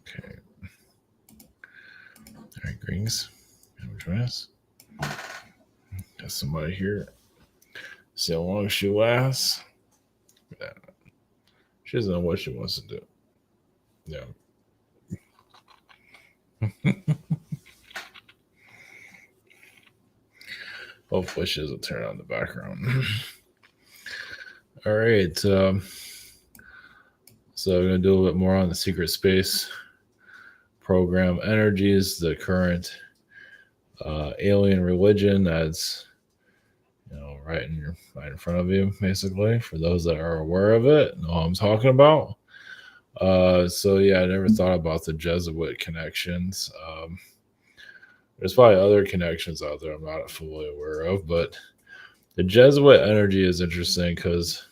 Okay. All right, greetings. Join us. Got somebody here. See how long she lasts. She doesn't know what she wants to do. Yeah. Hopefully she doesn't turn on the background. All right. So we're going to do a little bit more on the secret space program energies, the current alien religion that's right in front of you, basically. For those that are aware of it, know what I'm talking about. So yeah, I never thought about the Jesuit connections. There's probably other connections out there I'm not fully aware of, but the Jesuit energy is interesting because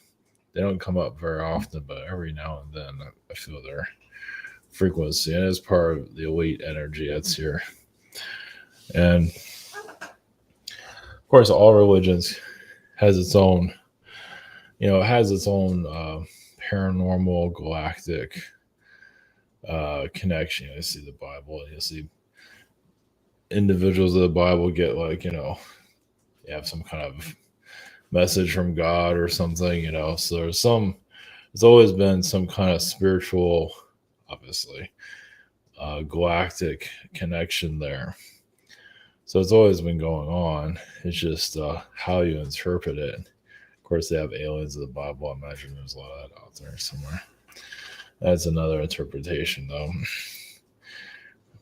they don't come up very often, but every now and then I feel their frequency, and it's part of the elite energy that's here. And of course, all religions has its own, paranormal, galactic connection. You see the Bible, you see individuals of the Bible get you have some kind of message from God or something, So there's always been some kind of spiritual, obviously, galactic connection there. So it's always been going on. It's just how you interpret it. Of course, they have aliens of the Bible. I imagine there's a lot of that out there somewhere. That's another interpretation, though.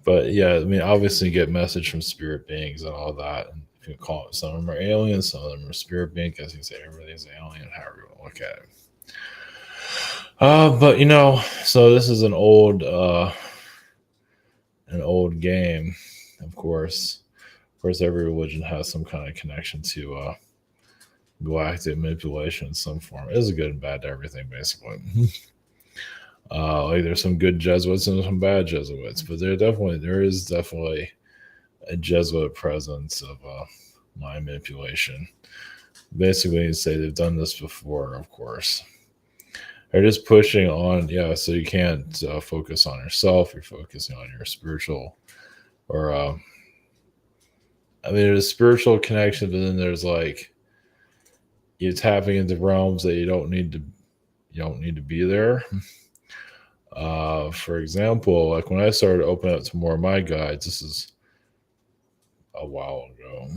But yeah, I mean, obviously, you get message from spirit beings and all that. And you can call it. Some of them are aliens, some of them are spirit beings. As you say, everything's alien. However you want to look at it. But so this is an old game, of course. Of course, every religion has some kind of connection to galactic manipulation in some form. It is good and bad to everything, basically. Like there's some good Jesuits and some bad Jesuits, but there is definitely a Jesuit presence of mind manipulation. Basically, you say they've done this before, of course. They're just pushing on, so you can't focus on yourself. You're focusing on your spiritual, or there's spiritual connection, but then there's like you're tapping into realms that you don't need to be there. For example, like when I started opening up to more of my guides, this is a while ago,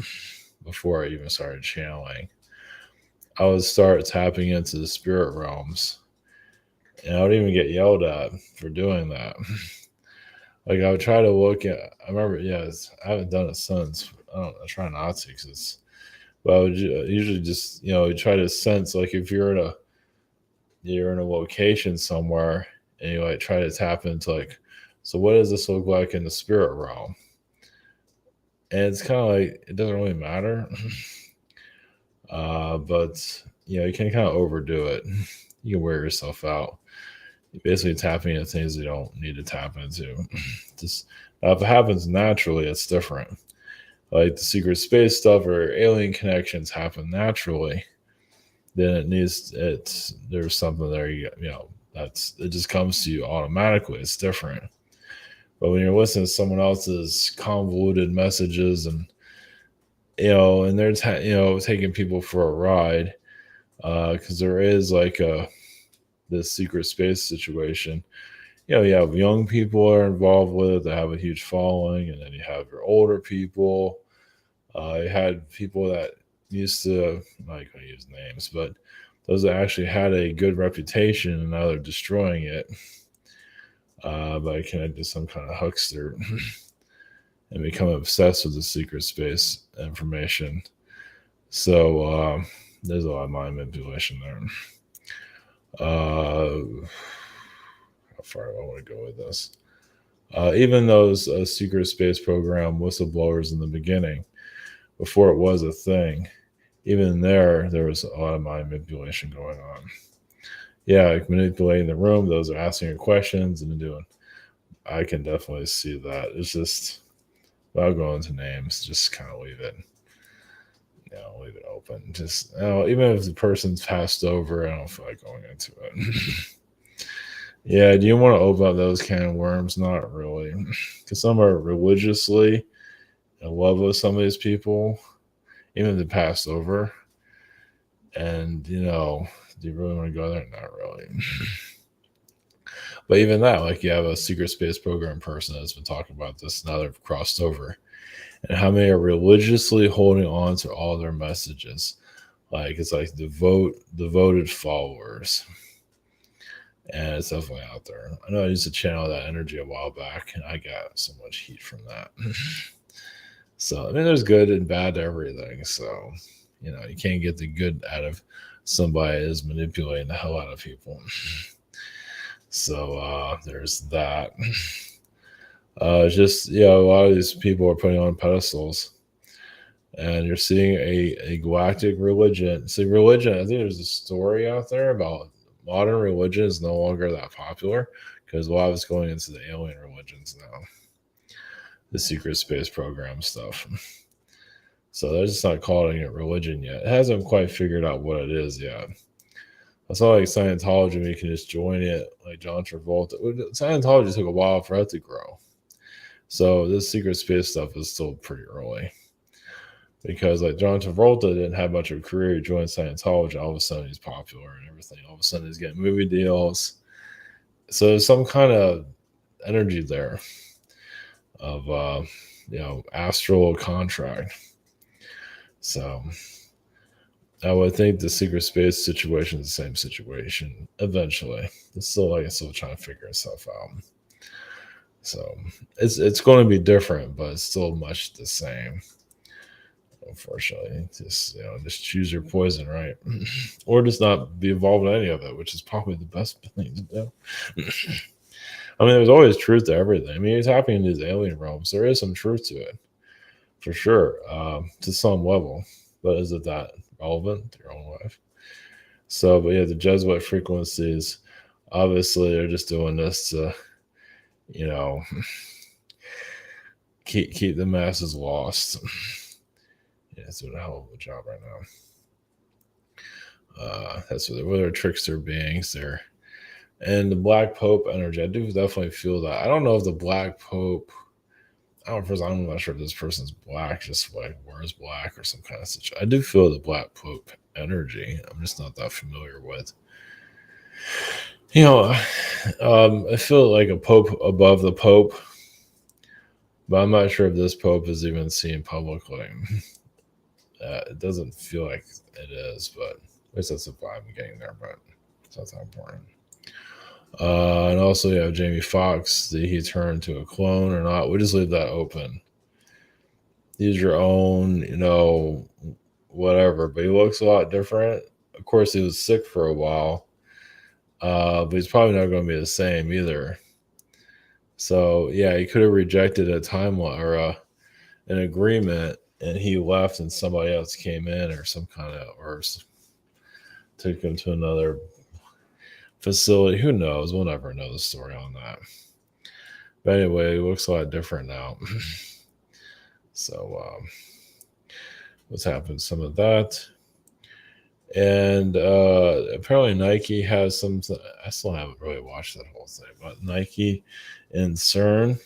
before I even started channeling, I would start tapping into the spirit realms, and I would even get yelled at for doing that. Like I would try to look at. I remember, I haven't done it since. I try not to, but I would usually just try to sense, like if you're in a location somewhere and you like try to tap into like, so what does this look like in the spirit realm? And it's kind of like it doesn't really matter, but you can kind of overdo it. You can wear yourself out. You're basically tapping into things you don't need to tap into. Just if it happens naturally, it's different. Like the secret space stuff or alien connections happen naturally, then there's something there. It just comes to you automatically. It's different. But when you're listening to someone else's convoluted messages and they're taking people for a ride, because there is like this secret space situation. You have young people are involved with it that have a huge following, and then you have your older people. You had people that used to, I'm not going to use names, but those that actually had a good reputation, and now they're destroying it by connecting to some kind of huckster and become obsessed with the secret space information. So there's a lot of mind manipulation there. How far do I want to go with this? Even those secret space program whistleblowers in the beginning, before it was a thing, even there was a lot of mind manipulation going on. Yeah, like manipulating the room, those are asking questions and doing. I can definitely see that. It's just, without going into names, just kind of leave it. Leave it open. Just even if the person's passed over, I don't feel like going into it. Yeah, do you want to open up those can of worms? Not really, because some are religiously in love with some of these people, even if they passed over. And do you really want to go there? Not really. But even that, like you have a secret space program person that's been talking about this. Now they've crossed over, and how many are religiously holding on to all their messages. Like it's like devoted followers, and it's definitely out there. I know I used to channel that energy a while back, and I got so much heat from that. So I mean, there's good and bad to everything. So you can't get the good out of somebody that's manipulating the hell out of people. So there's that. Just a lot of these people are putting on pedestals, and you're seeing a galactic religion. See, religion. I think there's a story out there about modern religion is no longer that popular because a lot of it's going into the alien religions now, the secret space program stuff. So they're just not calling it religion yet. It hasn't quite figured out what it is yet. That's all like Scientology. We can just join it, like John Travolta. Scientology took a while for it to grow. So this secret space stuff is still pretty early. Because like John Travolta didn't have much of a career, he joined Scientology. All of a sudden he's popular and everything. All of a sudden he's getting movie deals. So there's some kind of energy there of astral contract. So I would think the secret space situation is the same situation eventually. It's still trying to figure itself out. So it's going to be different, but it's still much the same. Unfortunately, just choose your poison, right? Or just not be involved in any of it, which is probably the best thing to do. I mean, there's always truth to everything. I mean, it's happening in these alien realms. There is some truth to it, for sure, to some level. But is it that relevant to your own life? So, but yeah, the Jesuit frequencies, obviously, they're just doing this to, keep the masses lost. Yeah, it's doing a hell of a job right now. That's what they're trickster beings there. And the Black Pope energy, I do definitely feel that. I don't know if the Black Pope, I'm not sure if this person's black, just like wears black or some kind of situation. I do feel the Black Pope energy. I'm just not that familiar with. I feel like a pope above the Pope, but I'm not sure if this Pope is even seen publicly. It doesn't feel like it is, but at least that's the vibe I'm getting there, but it's not that important. And also you have Jamie Foxx. Did he turn into a clone or not? We just leave that open. Use your own, whatever. But he looks a lot different. Of course, he was sick for a while, but he's probably not going to be the same either. So yeah, he could have rejected a timeline or an agreement, and he left, and somebody else came in, or some kind of, or took him to another facility. Who knows? We'll never know the story on that. But anyway, it looks a lot different now. So what's happened? Some of that. And apparently Nike has some. I still haven't really watched that whole thing, but Nike and CERN.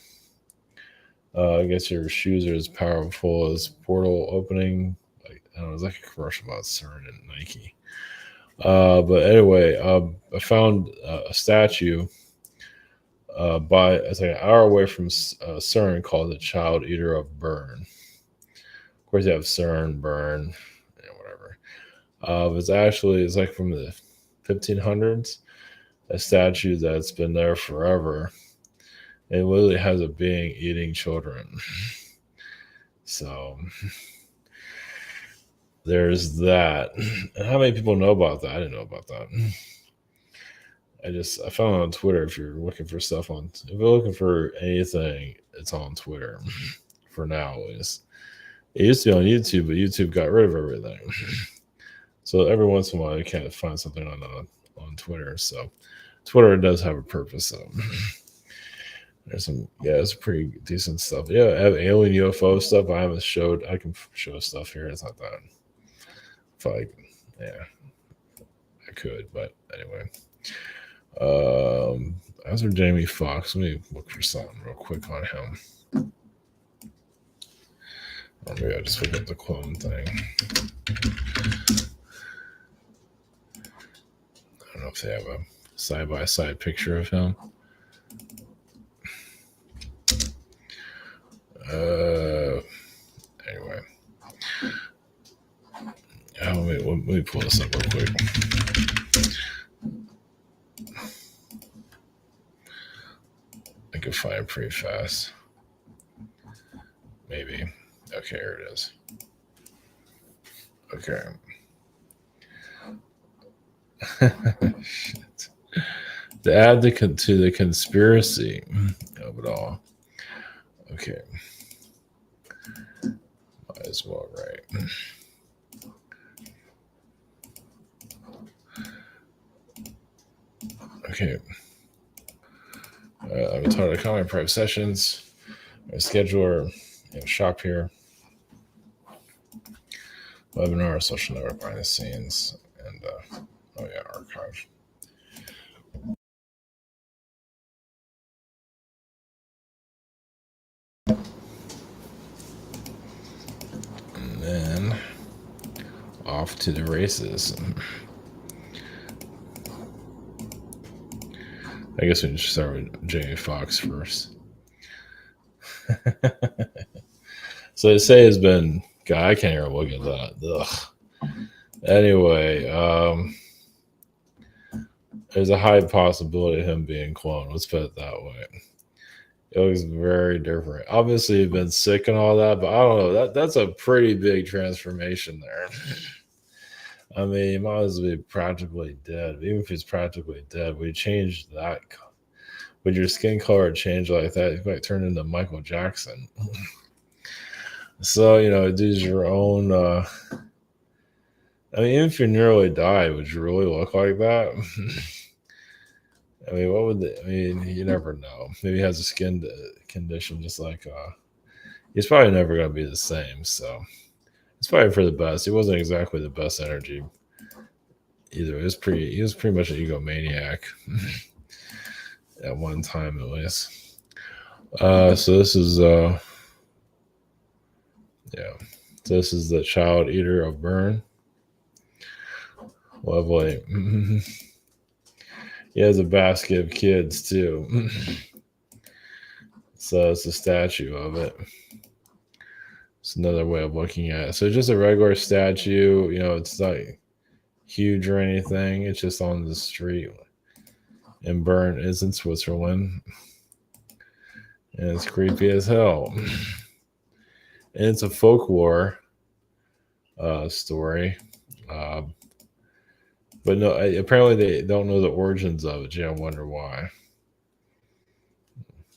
I guess your shoes are as powerful as portal opening. Like I don't know, it's like a commercial about CERN and Nike. But anyway, I found a statue it's like an hour away from CERN called the Child Eater of Bern. Of course, you have CERN, Bern, whatever. It's like from the 1500s, a statue that's been there forever. It literally has a being eating children. So there's that. And how many people know about that? I didn't know about that. I found it on Twitter. If you're looking for stuff if you're looking for anything, it's on Twitter for now, at least. It used to be on YouTube, but YouTube got rid of everything. So every once in a while, you can't find something on Twitter. So Twitter does have a purpose, though. There's it's pretty decent stuff. Yeah, I have alien UFO stuff. I can show stuff here. It's not that. I could, but anyway. As for Jamie Foxx, let me look for something real quick on him. Or maybe I just look at the clone thing. I don't know if they have a side-by-side picture of him. Anyway. Let me pull this up real quick. I can find it pretty fast. Maybe. Okay, here it is. Okay. Shit. To add to the conspiracy of it all. Okay. Might as well, right? Okay. I'm tired of calling private sessions. My scheduler, shop here. Webinar, social network behind the scenes, and archive. And then off to the races. I guess we should start with Jamie Foxx first. So they say it's been. God, I can't even look at that. Ugh. Anyway, there's a high possibility of him being cloned. Let's put it that way. It looks very different. Obviously, he's been sick and all that, but I don't know. That's a pretty big transformation there. I mean, he might as well be practically dead. Even if he's practically dead, we changed that. Would your skin color change like that, you might turn into Michael Jackson. So, do your own. I mean, even if you nearly die, would you really look like that? I mean, what would you never know. Maybe he has a skin condition just like he's probably never going to be the same. So it's probably for the best. He wasn't exactly the best energy either. He was pretty much an egomaniac at one time at least. So this is So this is the child eater of Bern. Lovely. He has a basket of kids too. So it's a statue of it. It's another way of looking at it. So just a regular statue, it's not huge or anything. It's just on the street in Bern, is in Switzerland. And it's creepy as hell. And it's a folklore story. But no, apparently they don't know the origins of it. I wonder why.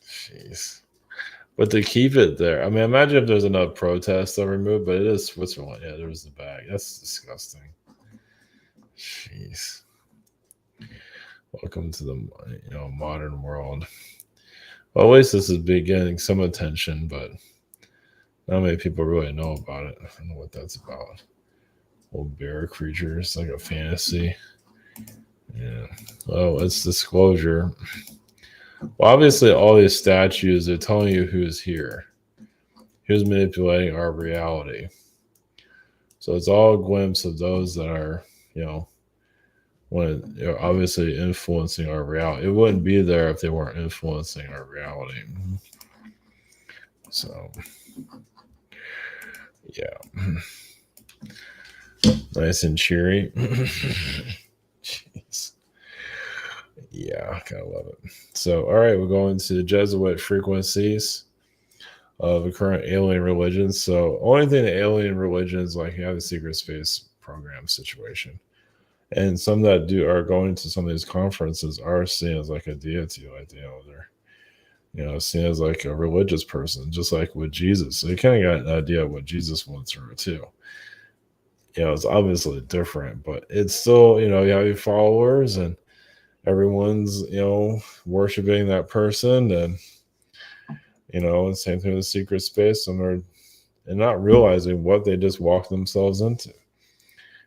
Jeez. But to keep it there, I mean, imagine if there's enough protests they'll remove, but it is Switzerland. Yeah, there's the bag. That's disgusting. Jeez. Welcome to the modern world. Well, at least this is getting some attention, but not many people really know about it. I don't know what that's about. Old bear creatures, like a fantasy. Yeah. Oh, it's disclosure. Well, obviously, all these statues are telling you who's here, who's manipulating our reality. So it's all a glimpse of those that are, obviously influencing our reality. It wouldn't be there if they weren't influencing our reality. So, yeah. Nice and cheery. Jeez. Yeah, I kind of love it. So, all right, we're going to the Jesuit frequencies of the current alien religions. So, only thing the alien religions like you have the secret space program situation, and some that are going to some of these conferences are seen as like a deity, like they're seen as like a religious person, just like with Jesus. So you kind of got an idea of what Jesus went through too. It's obviously different, but it's still, you have your followers and everyone's, worshiping that person. And, same thing with secret space. And not realizing what they just walked themselves into.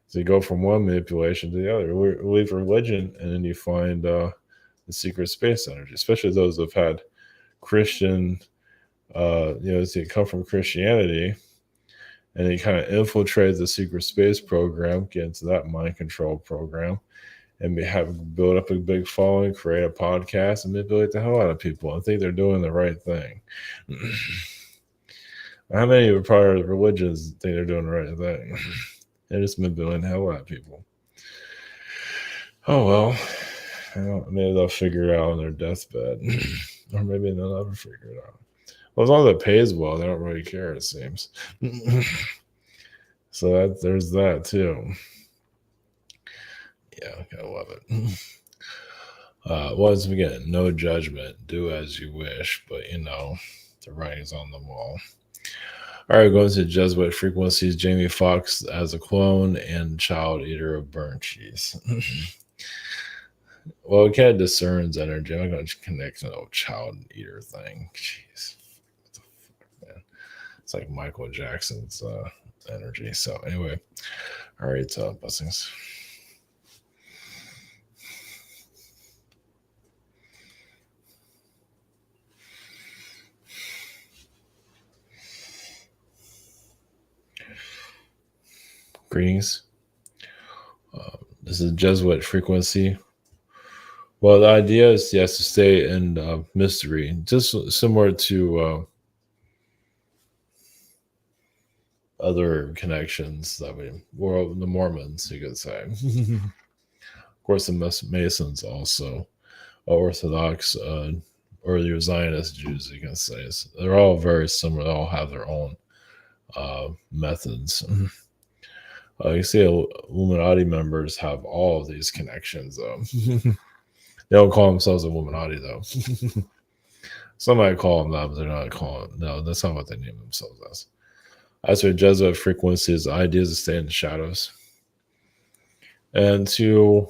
So you go from one manipulation to the other. We leave religion and then you find the secret space energy, especially those who've had Christian, they come from Christianity and they kind of infiltrate the secret space program, get into that mind control program, and build up a big following, create a podcast, and manipulate the hell out of people and think they're doing the right thing. How many of prior religions think they're doing the right thing? They're just manipulating the hell out of people. Oh well, maybe they'll figure it out on their deathbed, or maybe they'll never figure it out. Well, as long as it pays well, they don't really care, it seems. So there's that too. Yeah, I love it. Once again, no judgment. Do as you wish, but the writing's on the wall. All right, going to Jesuit frequencies. Jamie Foxx as a clone and child eater of burnt cheese. Well, it kind of discerns energy. I'm not going to connect to no child eater thing. Jeez. What the fuck, man? It's like Michael Jackson's energy. So anyway, all right, blessings. Greetings. This is Jesuit frequency. Well, the idea is to stay in mystery, just similar to other connections that the Mormons, you could say. Of course, the Masons also, Orthodox, or your Zionist Jews, you can say. They're all very similar. They all have their own methods. You see, Illuminati members have all of these connections, though. They don't call themselves Illuminati, though. Some might call them that, but they're not calling. No, that's not what they name themselves as. As for Jesuit frequencies, the idea is to stay in the shadows and to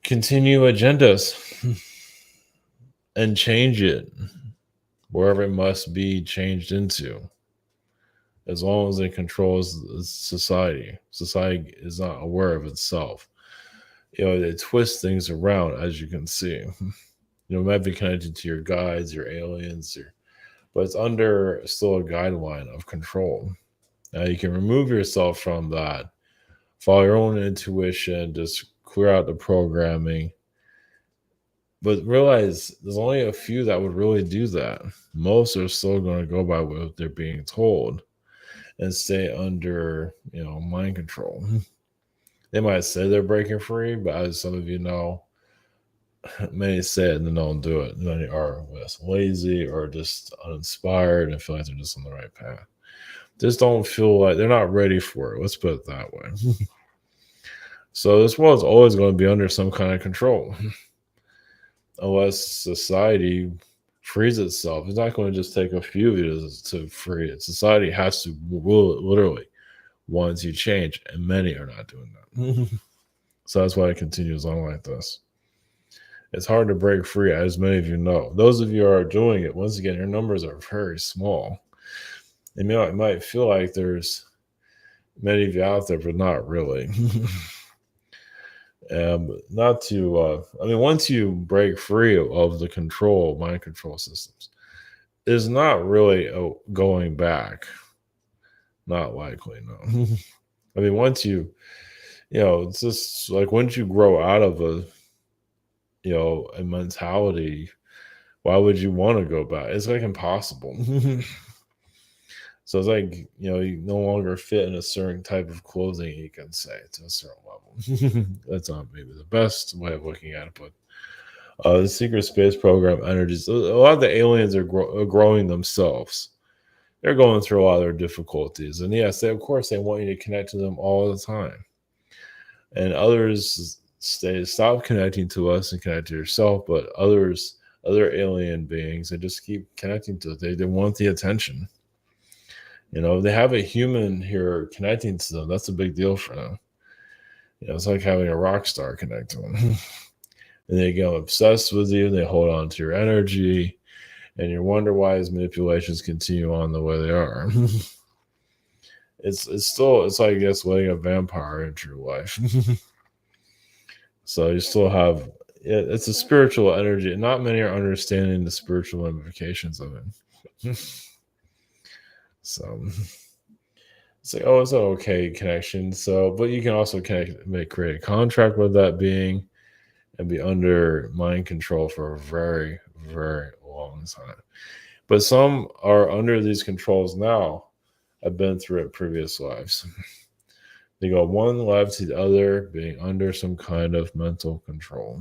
continue agendas and change it wherever it must be changed into. As long as it controls society. Society is not aware of itself. They twist things around, as you can see. It might be connected to your guides, your aliens, but it's under still a guideline of control. Now you can remove yourself from that, follow your own intuition, just clear out the programming. But realize there's only a few that would really do that. Most are still going to go by what they're being told and stay under, mind control. They might say they're breaking free, but as some of you know, many say it and then don't do it. Many are lazy or just uninspired and feel like they're just on the right path. Just don't feel like they're not ready for it. Let's put it that way. So this world is always going to be under some kind of control. Unless society frees itself. It's not going to just take a few of you to free it. Society has to literally want to change, and many are not doing that. So that's why it continues on like this. It's hard to break free, as many of you know. Those of you who are doing it, once again, your numbers are very small. It might feel like there's many of you out there, but not really. Once you break free of the mind control systems, it's not really going back. Not likely, no. Once it's just like once you grow out of a mentality, why would you want to go back? It's like impossible. So it's like, you no longer fit in a certain type of clothing, you can say, to a certain level. That's not maybe the best way of looking at it, but the secret space program energies, a lot of the aliens are growing themselves. They're going through a lot of their difficulties. And yes, of course, they want you to connect to them all the time. And others stop connecting to us and connect to yourself, but other alien beings, they just keep connecting to it. They want the attention. They have a human here connecting to them. That's a big deal for them. It's like having a rock star connect to them. And they get obsessed with you. They hold on to your energy. And you wonder why his manipulations continue on the way they are. It's like, I guess, letting a vampire into your life. So you still have, it's a spiritual energy, and not many are understanding the spiritual implications of it. So it's like, oh, it's an okay connection. So, but you can also create a contract with that being and be under mind control for a very, very long time. But some are under these controls now. I've been through it previous lives. They go one life to the other, being under some kind of mental control.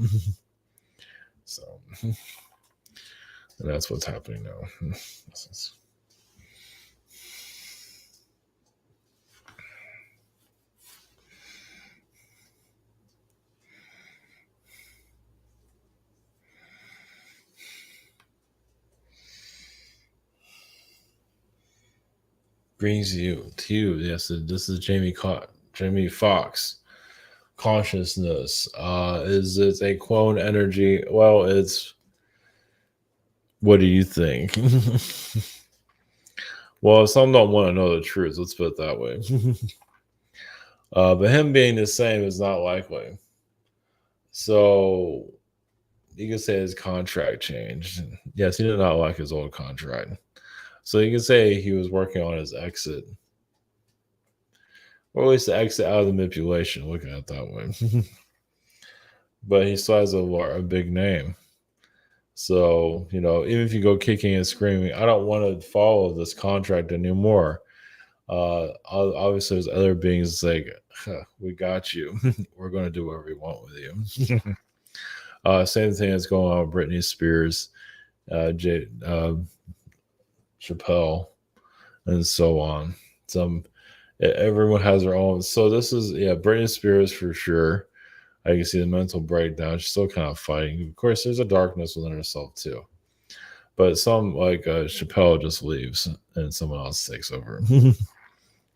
So, and that's what's happening now. Brings you to you. Yes, this is Jamie Foxx. Consciousness. Is it a clone energy? Well, it's what do you think? Well, some don't want to know the truth. Let's put it that way. But him being the same is not likely. So you can say his contract changed. Yes, he did not like his old contract. So you can say he was working on his exit, or at least the exit out of the manipulation, looking at it that way. But he still has a big name. So, even if you go kicking and screaming, I don't want to follow this contract anymore. Obviously, there's other beings like, we got you. We're going to do whatever we want with you. Same thing that's going on with Britney Spears, Chappelle, and so on. Everyone has their own. So this is, Britney Spears for sure. I can see the mental breakdown. She's still kind of fighting. Of course, there's a darkness within herself too. But some like Chappelle just leaves and someone else takes over.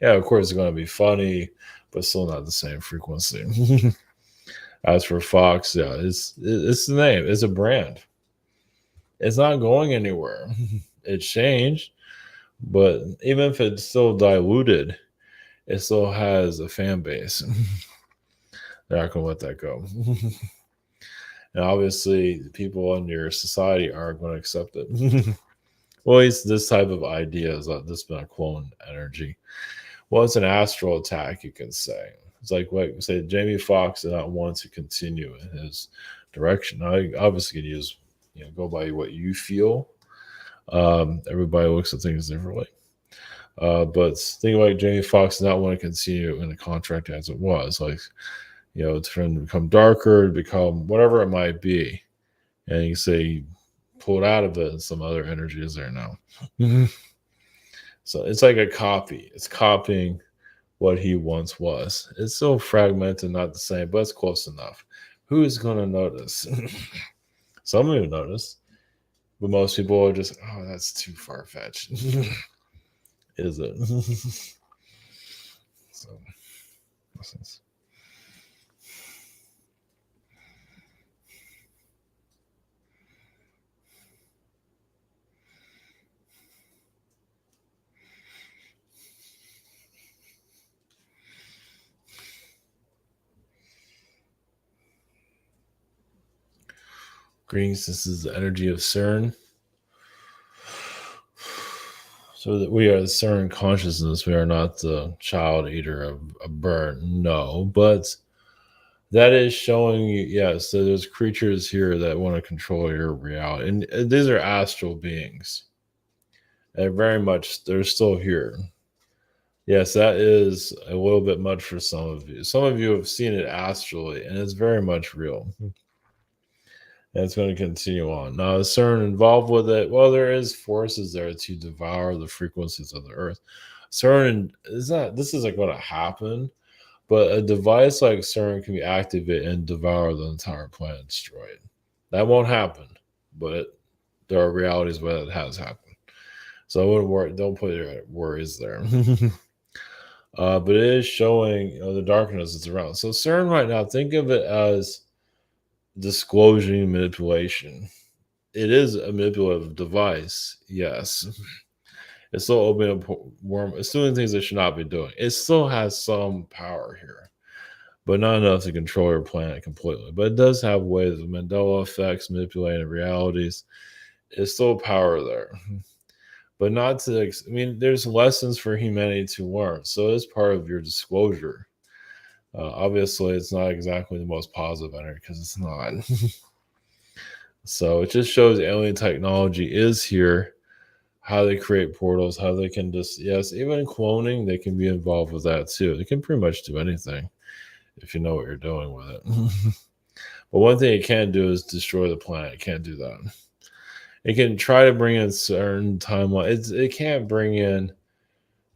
Yeah, of course it's going to be funny, but still not the same frequency. As for Fox, yeah, it's the name. It's a brand. It's not going anywhere. It changed, but even if it's still diluted, it still has a fan base. They're not going to let that go. And obviously, the people in your society aren't going to accept it. Well, at least this type of idea is that this has been a clone energy. Well, it's an astral attack, you can say. It's like what say Jamie Foxx did not want to continue in his direction. Now, you obviously can use, go by what you feel. Everybody looks at things differently. But think like Jamie Foxx did not want to continue in the contract as it was. Like, for him to become darker, to become whatever it might be. And you say he pulled out of it and some other energy is there now. So it's like a copy. It's copying what he once was. It's so fragmented, not the same, but it's close enough. Who is going to notice? Some will notice, but most people are just, oh, that's too far fetched. Is it? So, Greens, this is the energy of CERN. So that we are the CERN consciousness. We are not the child eater of Bern. No, but that is showing you, yes, so there's creatures here that want to control your reality. And these are astral beings. And they're still here. Yes, that is a little bit much for some of you. Some of you have seen it astrally, and it's very much real. And it's going to continue on. Now, is CERN involved with it? Well, there is forces there to devour the frequencies of the Earth. CERN this isn't going to happen, but a device like CERN can be activated and devour the entire planet, destroy it. That won't happen, but there are realities where it has happened. So I wouldn't worry. Don't put your worries there. But it is showing the darkness that's around. So CERN right now, think of it as disclosing manipulation. It is a manipulative device, yes. It's still opening up it's doing things it should not be doing. It still has some power here, but not enough to control your planet completely. But it does have ways of Mandela effects, manipulating realities. It's still power there, but not to. I mean, there's lessons for humanity to learn, so it's part of your disclosure. Obviously, it's not exactly the most positive energy because it's not. So it just shows alien technology is here, how they create portals, how they can just, yes, even cloning, they can be involved with that too. They can pretty much do anything if you know what you're doing with it. But one thing it can't do is destroy the planet. It can't do that. It can try to bring in certain timeline. It can't bring in,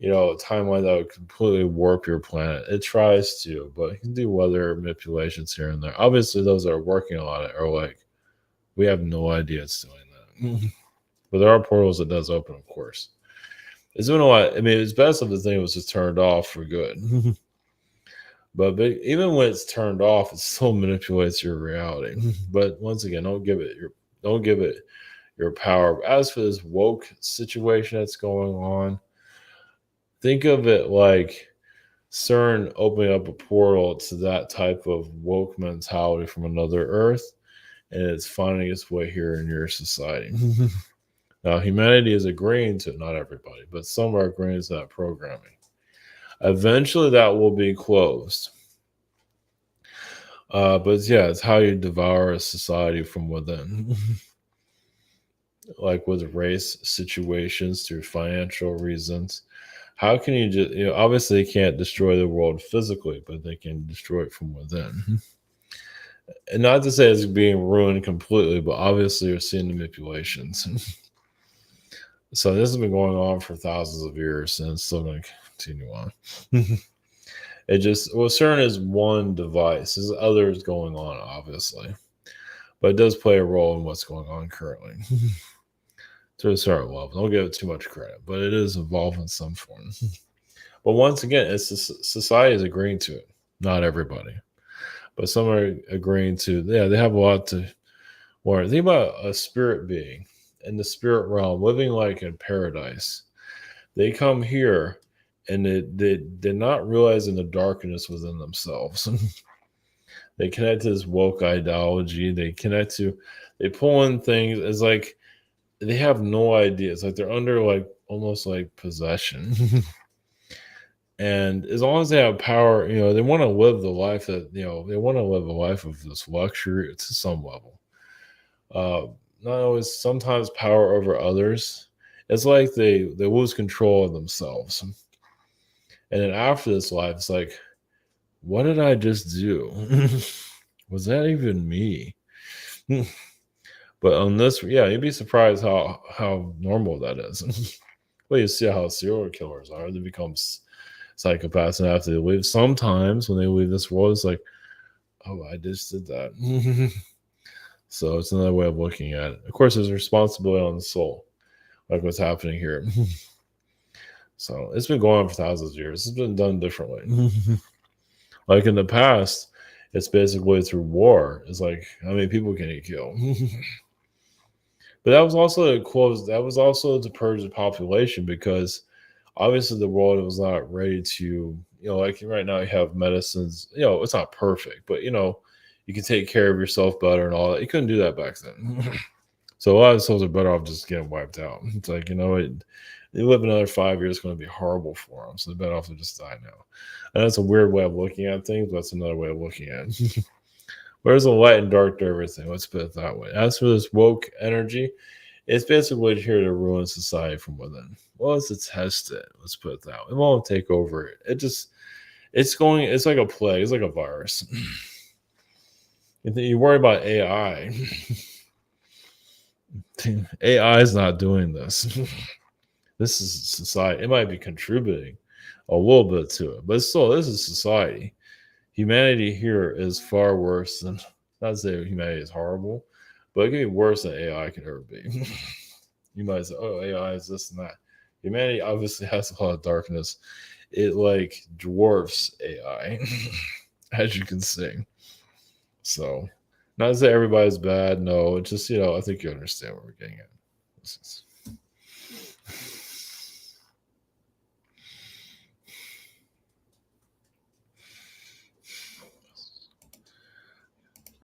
a timeline that would completely warp your planet. It tries to, but it can do weather manipulations here and there. Obviously, those that are working on it are like, we have no idea it's doing that. But there are portals that does open, of course. It's doing a lot. I mean, it's best if the thing was just turned off for good. but even when it's turned off, it still manipulates your reality. But once again, don't give it your power. As for this woke situation that's going on, think of it like CERN opening up a portal to that type of woke mentality from another Earth, and it's finding its way here in your society. Now, humanity is agreeing to it, not everybody, but some are agreeing to that programming. Eventually, that will be closed. But yeah, it's how you devour a society from within. Like with race situations through financial reasons. How can you just, obviously they can't destroy the world physically, but they can destroy it from within. And not to say it's being ruined completely, but obviously you're seeing manipulations. So this has been going on for thousands of years, and it's still going to continue on. CERN is one device. There's others going on, obviously, but it does play a role in what's going on currently. To a certain level, don't give it too much credit, but it is involved in some form. But once again, it's society is agreeing to it. Not everybody, but some are agreeing to. Yeah, they have a lot to learn. Think about a spirit being in the spirit realm, living like in paradise. They come here and they're not realizing the darkness within themselves. They connect to this woke ideology. They pull in things. It's like they have no idea. It's like they're under like almost like possession. And as long as they have power, they want to live the life that, they want to live a life of this luxury to some level. Not always, sometimes power over others. It's like they lose control of themselves. And then after this life, it's like, what did I just do? Was that even me? But on this, yeah, you'd be surprised how normal that is. Well, you see how serial killers are. They become psychopaths, and after they leave, sometimes when they leave this world, it's like, oh, I just did that. So it's another way of looking at it. Of course, there's responsibility on the soul, like what's happening here. So it's been going on for thousands of years. It's been done differently. Like in the past, it's basically through war. It's like, how many people can you kill? But that was also to close. That was also to purge the population, because obviously the world was not ready to, like right now you have medicines. It's not perfect, but you can take care of yourself better and all that. You couldn't do that back then. So a lot of souls are better off just getting wiped out. It's like, they live another 5 years, it's going to be horrible for them. So they're better off to just die now. And that's a weird way of looking at things, but that's another way of looking at it. There's a light and dark to everything. Let's put it that way. As for this woke energy, it's basically here to ruin society from within. Well, it's to test it. Let's put it that way. It won't take over it. It's like a plague. It's like a virus. You worry about AI. AI is not doing this. This is society. It might be contributing a little bit to it, but still, this is society. Humanity here is far worse than, not to say humanity is horrible, but it can be worse than AI can ever be. You might say, oh, AI is this and that. Humanity obviously has a lot of darkness. It like dwarfs AI, as you can see. So, not to say everybody's bad. No, it's just, I think you understand what we're getting at.